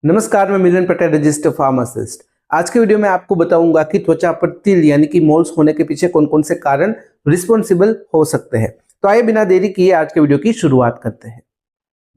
नमस्कार, मैं मिलन Patel, registered pharmacist. आज के वीडियो में आपको बताऊंगा कि त्वचा पर तिल यानी कि मोल्स होने के पीछे कौन कौन से कारण रिस्पॉन्सिबल हो सकते हैं। तो आइए बिना देरी किए आज के वीडियो की शुरुआत करते हैं।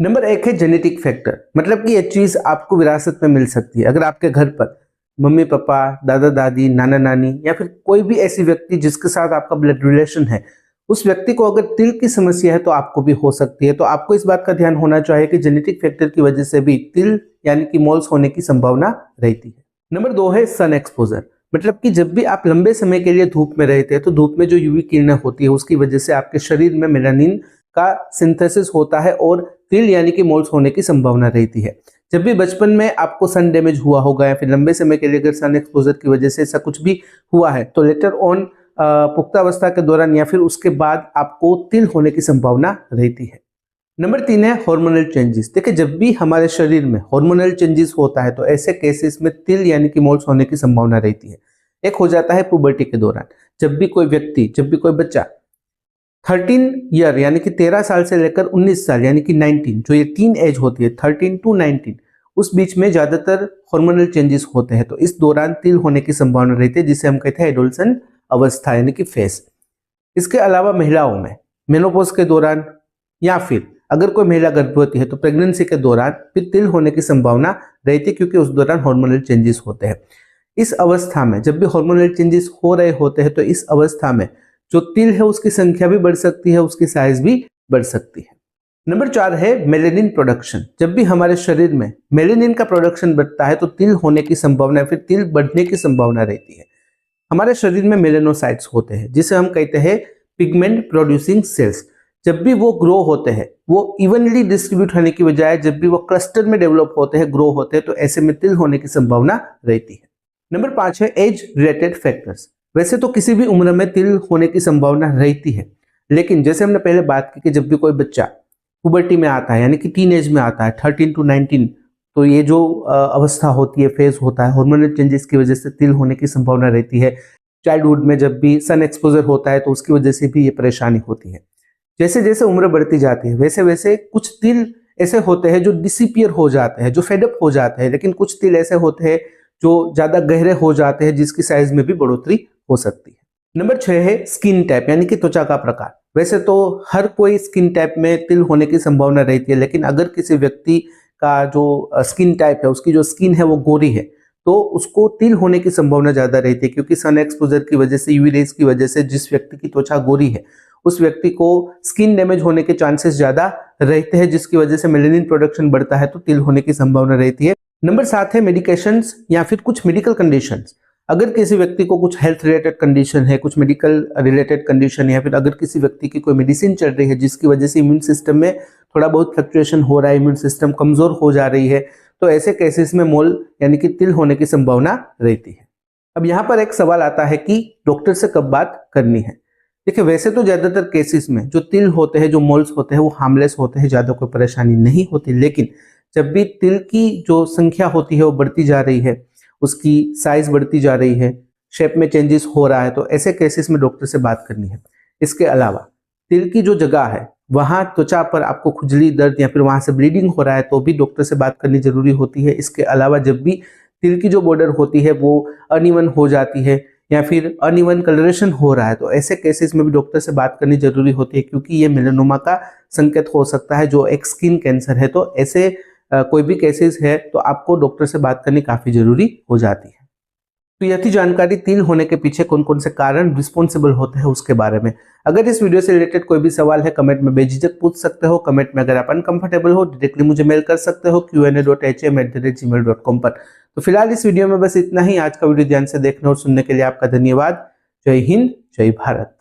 नंबर 1 है जेनेटिक फैक्टर, मतलब कि यह चीज आपको विरासत में मिल सकती है। अगर आपके घर पर मम्मी पापा, दादा दादी, नाना नानी या फिर कोई भी ऐसी व्यक्ति जिसके साथ आपका ब्लड रिलेशन है, उस व्यक्ति को अगर तिल की समस्या है तो आपको भी हो सकती है। तो आपको इस बात का ध्यान होना चाहिए कि जेनेटिक फैक्टर की वजह से भी तिल यानी कि मोल्स होने की संभावना रहती है। नंबर 2 है सन एक्सपोजर, मतलब कि जब भी आप लंबे समय के लिए धूप में रहते हैं तो धूप में जो यूवी किरणें होती है उसकी वजह से आपके शरीर में मेलानिन का सिंथेसिस होता है और तिल यानी कि मोल्स होने की संभावना रहती है। जब भी बचपन में आपको सन डैमेज हुआ होगा या फिर लंबे समय के लिए अगर सन एक्सपोजर की वजह से ऐसा कुछ भी हुआ है तो लेटर ऑन पुख्तावस्था के दौरान या फिर उसके बाद आपको तिल होने की संभावना रहती है। नंबर 3 है हार्मोनल चेंजेस। देखिए, जब भी हमारे शरीर में हार्मोनल चेंजेस होता है तो ऐसे केसेस में तिल यानी कि मोल्स होने की संभावना रहती है। एक हो जाता है पुबर्टी के दौरान, जब भी कोई बच्चा 13 ईयर यानी कि 13 साल से लेकर 19 साल यानी कि 19, जो ये टीन एज होती है 13 to 19, उस बीच में ज्यादातर हार्मोनल चेंजेस होते हैं। तो इस दौरान तिल होने की संभावना रहती है, जिसे हम कहते हैं एडोलसेंट अवस्था यानी कि फेस। इसके अलावा महिलाओं में मेनोपॉज के दौरान या फिर अगर कोई महिला गर्भवती है तो प्रेगनेंसी के दौरान भी तिल होने की संभावना रहती है, क्योंकि उस दौरान हार्मोनल चेंजेस होते हैं। इस अवस्था में जब भी हार्मोनल चेंजेस हो रहे होते हैं तो इस अवस्था में जो तिल है उसकी संख्या भी बढ़ सकती है, उसकी साइज भी बढ़ सकती है। नंबर 4 है मेलेनिन प्रोडक्शन। जब भी हमारे शरीर में मेलेनिन का प्रोडक्शन बढ़ता है तो तिल होने की संभावना या फिर तिल बढ़ने की संभावना रहती है। हमारे शरीर में मेलेनोसाइट्स होते हैं जिसे हम कहते हैं पिगमेंट प्रोड्यूसिंग सेल्स। जब भी वो ग्रो होते हैं, वो इवनली डिस्ट्रीब्यूट होने की बजाय जब भी वो क्लस्टर में डेवलप होते हैं, ग्रो होते हैं, तो ऐसे में तिल होने की संभावना रहती है। नंबर 5 है एज रिलेटेड फैक्टर्स। वैसे तो किसी भी उम्र में तिल होने की संभावना रहती है, लेकिन जैसे हमने पहले बात की कि जब भी कोई बच्चा पुबर्टी में आता है यानी कि टीन एज में आता है 13 to 19, तो ये जो अवस्था होती है, फेज होता है, हार्मोनल चेंजेस की वजह से तिल होने की संभावना रहती है। चाइल्डहुड में जब भी सन एक्सपोजर होता है तो उसकी वजह से भी ये परेशानी होती है। जैसे जैसे उम्र बढ़ती जाती है वैसे वैसे कुछ तिल ऐसे होते हैं जो डिसिपियर हो जाते हैं, जो फेडअप हो जाते हैं, लेकिन कुछ तिल ऐसे होते हैं जो ज्यादा गहरे हो जाते हैं, जिसकी साइज में भी बढ़ोतरी हो सकती है। नंबर 6 है स्किन टाइप यानी कि त्वचा का प्रकार। वैसे तो हर कोई स्किन टाइप में तिल होने की संभावना रहती है, लेकिन अगर किसी व्यक्ति का जो स्किन टाइप है, उसकी जो स्किन है वो गोरी है, तो उसको तिल होने की संभावना ज्यादा रहती है, क्योंकि सन एक्सपोजर की वजह से, यूवी रेज की वजह से जिस व्यक्ति की त्वचा गोरी है उस व्यक्ति को स्किन डैमेज होने के चांसेस ज्यादा रहते हैं, जिसकी वजह से मेलेनिन प्रोडक्शन बढ़ता है, तो तिल होने की संभावना रहती है। नंबर 7 है मेडिकेशंस या फिर कुछ मेडिकल कंडीशंस। अगर किसी व्यक्ति को कुछ हेल्थ रिलेटेड कंडीशन है, कुछ मेडिकल रिलेटेड कंडीशन है, या फिर अगर किसी व्यक्ति की कोई मेडिसिन चल रही है जिसकी वजह से इम्यून सिस्टम में थोड़ा बहुत फ्लक्चुएशन हो रहा है, इम्यून सिस्टम कमजोर हो जा रही है, तो ऐसे केसेस में मोल यानी कि तिल होने की संभावना रहती है। अब यहाँ पर एक सवाल आता है कि डॉक्टर से कब बात करनी है। देखिए, वैसे तो ज्यादातर केसेस में जो तिल होते हैं, जो मोल्स होते हैं, वो हार्मलेस होते हैं, ज्यादा कोई परेशानी नहीं होती, लेकिन जब भी तिल की जो संख्या होती है वो बढ़ती जा रही है, उसकी साइज बढ़ती जा रही है, शेप में चेंजेस हो रहा है, तो ऐसे केसेस में डॉक्टर से बात करनी है। इसके अलावा तिल की जो जगह है वहां त्वचा पर आपको खुजली, दर्द या फिर वहां से ब्लीडिंग हो रहा है तो भी डॉक्टर से बात करनी जरूरी होती है। इसके अलावा जब भी तिल की जो बॉर्डर होती है वो अनइवन हो जाती है या फिर अनइवन कलरेशन हो रहा है, तो ऐसे केसेस में भी डॉक्टर से बात करनी जरूरी होती है, क्योंकि ये मेलानोमा का संकेत हो सकता है, जो एक स्किन कैंसर है। तो ऐसे कोई भी केसेस है तो आपको डॉक्टर से बात करनी काफी जरूरी हो जाती है। तो यह थी जानकारी तिल होने के पीछे कौन कौन से कारण रिस्पॉन्सिबल होते हैं उसके बारे में। अगर इस वीडियो से रिलेटेड कोई भी सवाल है कमेंट में बेझिझक पूछ सकते हो। कमेंट में अगर आप अनकंफर्टेबल हो डायरेक्टली मुझे मेल कर सकते हो qa.hm@gmail.com पर। तो फिलहाल इस वीडियो में बस इतना ही। आज का वीडियो ध्यान से देखने और सुनने के लिए आपका धन्यवाद। जय हिंद, जय भारत।